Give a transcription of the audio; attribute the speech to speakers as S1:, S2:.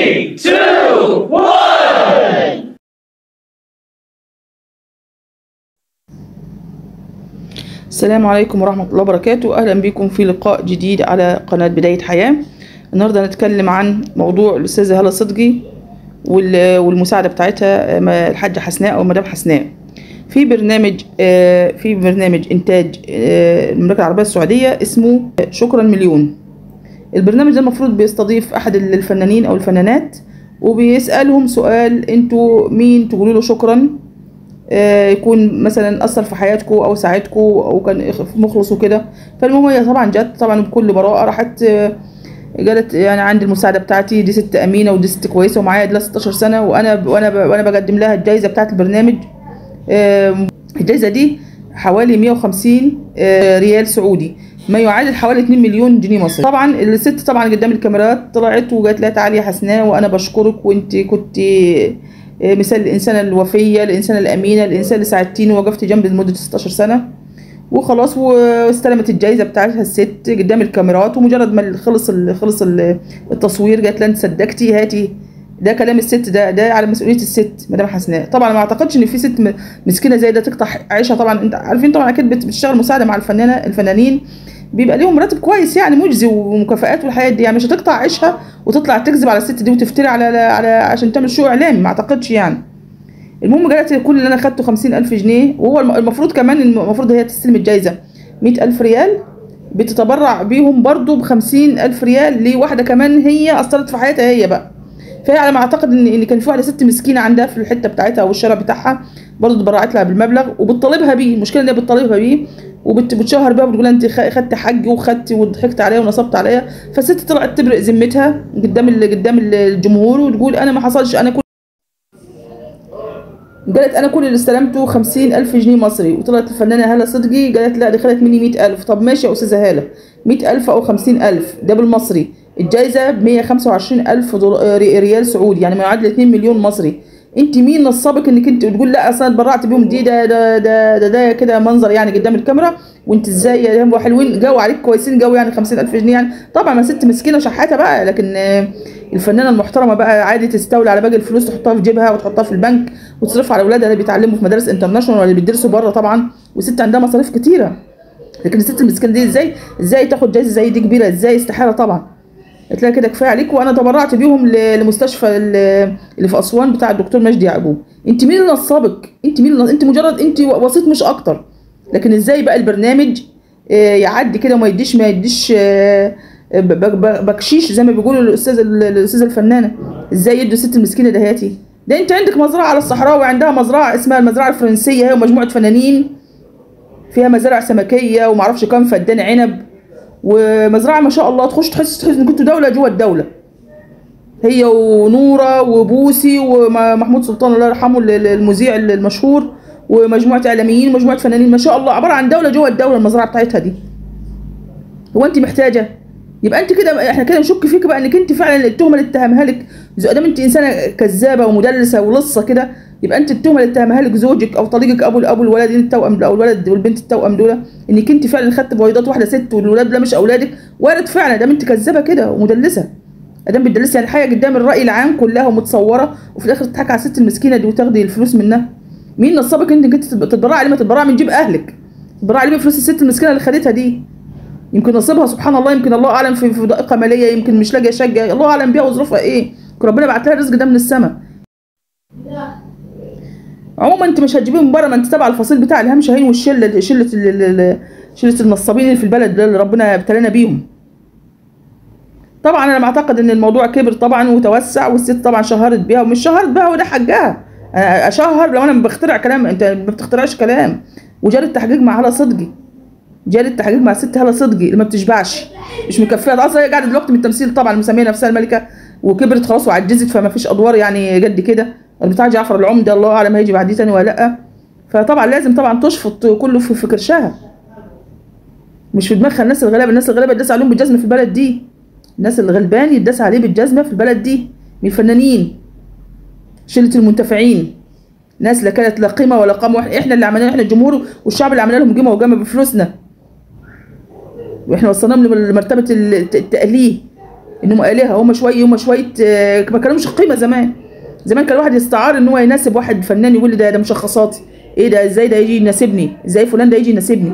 S1: 3, 2, 1.
S2: السلام عليكم ورحمة الله وبركاته. أهلا بكم في لقاء جديد على قناة بداية حياة. النهاردة هنتكلم عن موضوع الأستاذة هالة صدقي والمساعدة بتاعتها الحاجة حسناء أو مدام حسناء في برنامج إنتاج المملكة العربية السعودية اسمه شكرا مليون. البرنامج ده المفروض بيستضيف أحد الفنانين أو الفنانات وبيسألهم سؤال: انتوا مين تقولوا له شكرا؟ يكون مثلا اثر في حياتكم او ساعدكم او كان مخلص وكده. فالمهم هي طبعا جت طبعا بكل براءه، راحت قالت يعني عندي المساعده بتاعتي دي ست امينه ودي ست كويسه ومعايا دلوقتي 16 سنه وانا بقدم لها الجائزه بتاعت البرنامج. الجائزه دي حوالي 150 ريال سعودي، ما يعادل حوالي 2 مليون جنيه مصري. طبعا الست طبعا قدام الكاميرات طلعت وقالت لها: تعالي يا حسناء وانا بشكرك، وانت كنت مثال الانسانه الوفيه، الانسانه الامينه، الانسان اللي ساعدتيني ووقفتي جنبي لمده 16 سنه. وخلاص واستلمت الجائزه بتاعتها الست قدام الكاميرات. ومجرد ما خلص التصوير قالت لها: انت صدقتي؟ هاتي. ده كلام الست، ده على مسؤوليه الست مدام حسناء. طبعا ما اعتقدش ان في ست مسكينه زي ده تقطع عيشها. طبعا انت عارفين طبعا اكيد بتشتغل مساعده مع الفنانين بيبقى ليهم مراتب كويس يعني مجزي ومكافآت والحاجات دي، يعني مش هتقطع عيشها وتطلع تكذب على الست دي وتفتري على عشان تعمل شو اعلامي، ما اعتقدش يعني. المهم قالت: كل اللي انا خدته 50,000 جنيه، وهو المفروض كمان المفروض هي تستلم الجايزه 100,000 ريال بتتبرع بيهم برضو ب 50,000 ريال لواحده كمان هي اثرت في حياتها هي بقى. فهي على ما اعتقد ان كان في واحده ست مسكينه عندها في الحته بتاعتها او الشارع بتاعها برضو اتبرعت لها بالمبلغ وبتطالبها بيه. المشكله ان هي بتطالبها بيه وبتشهر بيها وبتقول: انت خدت حقي وخدتي وضحكت عليا ونصبت عليا. فالست طلعت تبرئ ذمتها قدام الجمهور وتقول: انا ما حصلش، قالت انا كل اللي استلمته 50,000 جنيه مصري. وطلعت الفنانه هاله صدقي قالت: لا، دي خدت مني 100,000. طب ماشي يا استاذه هاله، 100,000 او 50,000 ده بالمصري، الجائزه ب 125,000 ريال سعودي، يعني ما يعادل 2 مليون مصري. انت مين نصبك انك انت تقول: لا اصلا اتبرعت بيهم؟ دي ده كده منظر يعني قدام الكاميرا. وانت ازاي يا هم حلوين جو عليك كويسين جو يعني 50,000 جنيه يعني. طبعا ما ست مسكينه شحاته بقى، لكن الفنانه المحترمه بقى عادي تستولي على باقي الفلوس، تحطها في جيبها وتحطها في البنك وتصرفها على اولادها اللي بيتعلموا في مدارس انترناشونال ولا اللي بيدرسوا بره طبعا، وست عندها مصاريف كتيره. لكن الست المسكينه دي ازاي تاخد جايزه زي دي كبيره؟ ازاي؟ استحاله طبعا. قلت لها: كده كفايه عليك. وانا تبرعت بيهم لمستشفى اللي في اسوان بتاع الدكتور مجدي يعقوب. انت مين اللي نصبك؟ انت مجرد انت وسيط مش اكتر. لكن ازاي بقى البرنامج يعدي كده وما يديش بكشيش زي ما بيقولوا الاستاذه الفنانه؟ ازاي يدوا الست المسكينه دهاتي؟ ده انت عندك مزرعه على الصحراء وعندها مزرعه اسمها المزرعه الفرنسيه، هي ومجموعه فنانين فيها مزارع سمكيه ومعرفش كام فدان عنب ومزرعه ما شاء الله، تحس ان كنتوا دوله جوه الدوله. هي ونوره وبوسي ومحمود سلطان الله يرحمه المذيع المشهور ومجموعه اعلاميين ومجموعه فنانين، ما شاء الله عباره عن دوله جوه الدوله المزرعه بتاعتها دي. هو انت محتاجه؟ يبقى انت كده، احنا كده نشك فيك بقى انك انت فعلا التهمه اللي اتهمها لك ادام انت انسانه كذابه ومدلسه ولصه كده، يبقى انت التهمه اللي اتهمها لك زوجك او طليقك ابو الولدين التوأم او الولد والبنت التوأم دول، انك انت فعلا خدت بويضات واحده ست والولاد ده مش اولادك، وارد فعلا ادام انت كذابه كده ومدلسه. ادام بتدلسي يعني حاجه قدام الراي العام كلها ومتصوره وفي الاخر تضحكي على الست المسكينه دي وتاخدي الفلوس منها. مين نصبك انك انت تتبرعي؟ لما تتبرعي من جيب اهلك، تتبرعي ليه بفلوس الست المسكينه اللي خدتها دي؟ يمكن نصيبها سبحان الله، يمكن الله اعلم في ضائقه ماليه، يمكن مش لاقيه شقه، الله اعلم بيها وظروفها ايه، يمكن ربنا بعت لها الرزق ده من السماء. عموما انت مش هتجيبيه من بره، ما انت تبع الفصيل بتاع الهام شاهين والشله شله النصابين اللي في البلد ده اللي ربنا ابتلانا بيهم. طبعا انا معتقد ان الموضوع كبر طبعا وتوسع، والست طبعا شهرت بيها ومش شهرت بيها وده حقها. انا اشهر لو انا بخترع كلام، انت ما بتخترعش كلام. وجاري التحقيق مع هالة صدقي، جاري التحقيق مع الست هالة صدقي اللي ما بتشبعش، مش مكفيه اصلا. هي قاعده دلوقتي من التمثيل طبعا، مسميه نفسها الملكه وكبرت خلاص وعجزت، فما فيش ادوار يعني قد كده. بتاع جعفر العمده الله اعلم هيجي بعديه تاني ولا لا. فطبعا لازم طبعا تشفط كله في كرشها، مش في دماغها الناس الغلابه. الناس الغلابه يداس عليهم بالجزمه في البلد دي، الناس الغلبان يداس عليه بالجزمه في البلد دي من الفنانين شله المنتفعين، ناس لا كانت لا قيمه ولا قام. احنا اللي عملنا، احنا الجمهور والشعب اللي عملنا لهم قيمه وجامه بفلوسنا، واحنا وصلناهم لمرتبه التأليه. انهم الهه، هم شويه ما كانوش قيمه زمان. زمان كان الواحد يستعار ان هو يناسب واحد فنان، يقول لي ده مشخصاتي، ايه ده، ازاي ده يجي يناسبني، ازاي فلان ده يجي يناسبني.